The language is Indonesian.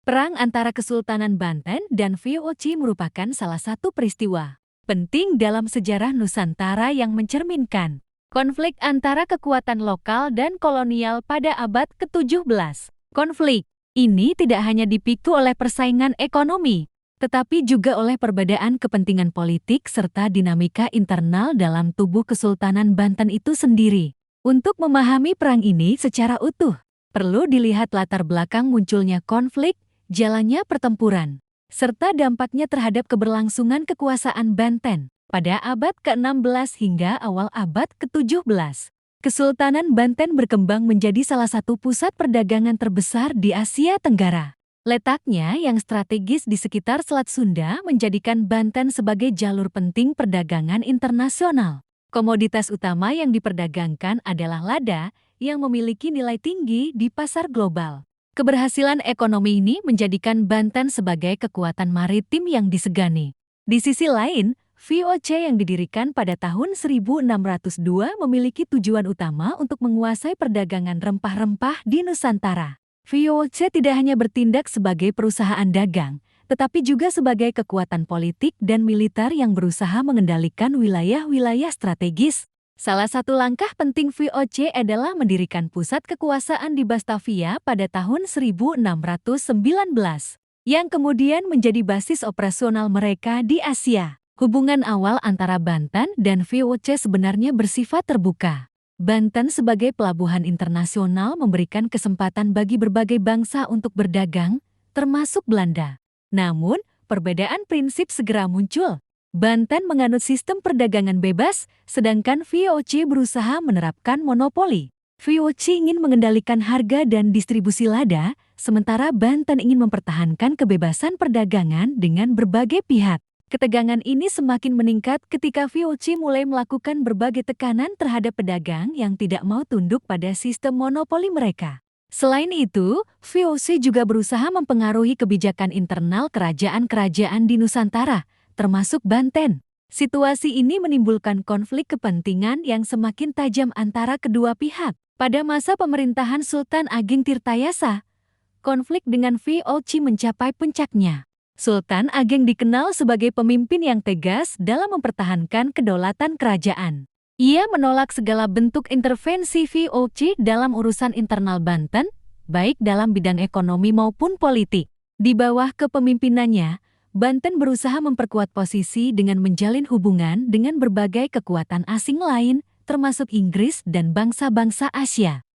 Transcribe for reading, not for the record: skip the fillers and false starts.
Perang antara Kesultanan Banten dan VOC merupakan salah satu peristiwa penting dalam sejarah Nusantara yang mencerminkan konflik antara kekuatan lokal dan kolonial pada abad ke-17. Konflik ini tidak hanya dipicu oleh persaingan ekonomi, tetapi juga oleh perbedaan kepentingan politik serta dinamika internal dalam tubuh Kesultanan Banten itu sendiri. Untuk memahami perang ini secara utuh, perlu dilihat latar belakang munculnya konflik, jalannya pertempuran, serta dampaknya terhadap keberlangsungan kekuasaan Banten pada abad ke-16 hingga awal abad ke-17. Kesultanan Banten berkembang menjadi salah satu pusat perdagangan terbesar di Asia Tenggara. Letaknya yang strategis di sekitar Selat Sunda menjadikan Banten sebagai jalur penting perdagangan internasional. Komoditas utama yang diperdagangkan adalah lada yang memiliki nilai tinggi di pasar global. Keberhasilan ekonomi ini menjadikan Banten sebagai kekuatan maritim yang disegani. Di sisi lain, VOC yang didirikan pada tahun 1602 memiliki tujuan utama untuk menguasai perdagangan rempah-rempah di Nusantara. VOC tidak hanya bertindak sebagai perusahaan dagang, tetapi juga sebagai kekuatan politik dan militer yang berusaha mengendalikan wilayah-wilayah strategis. Salah satu langkah penting VOC adalah mendirikan pusat kekuasaan di Batavia pada tahun 1619, yang kemudian menjadi basis operasional mereka di Asia. Hubungan awal antara Banten dan VOC sebenarnya bersifat terbuka. Banten sebagai pelabuhan internasional memberikan kesempatan bagi berbagai bangsa untuk berdagang, termasuk Belanda. Namun, perbedaan prinsip segera muncul. Banten menganut sistem perdagangan bebas, sedangkan VOC berusaha menerapkan monopoli. VOC ingin mengendalikan harga dan distribusi lada, sementara Banten ingin mempertahankan kebebasan perdagangan dengan berbagai pihak. Ketegangan ini semakin meningkat ketika VOC mulai melakukan berbagai tekanan terhadap pedagang yang tidak mau tunduk pada sistem monopoli mereka. Selain itu, VOC juga berusaha mempengaruhi kebijakan internal kerajaan-kerajaan di Nusantara, termasuk Banten. Situasi ini menimbulkan konflik kepentingan yang semakin tajam antara kedua pihak. Pada masa pemerintahan Sultan Ageng Tirtayasa, konflik dengan VOC mencapai puncaknya. Sultan Ageng dikenal sebagai pemimpin yang tegas dalam mempertahankan kedaulatan kerajaan. Ia menolak segala bentuk intervensi VOC dalam urusan internal Banten, baik dalam bidang ekonomi maupun politik. Di bawah kepemimpinannya, Banten berusaha memperkuat posisi dengan menjalin hubungan dengan berbagai kekuatan asing lain, termasuk Inggris dan bangsa-bangsa Asia.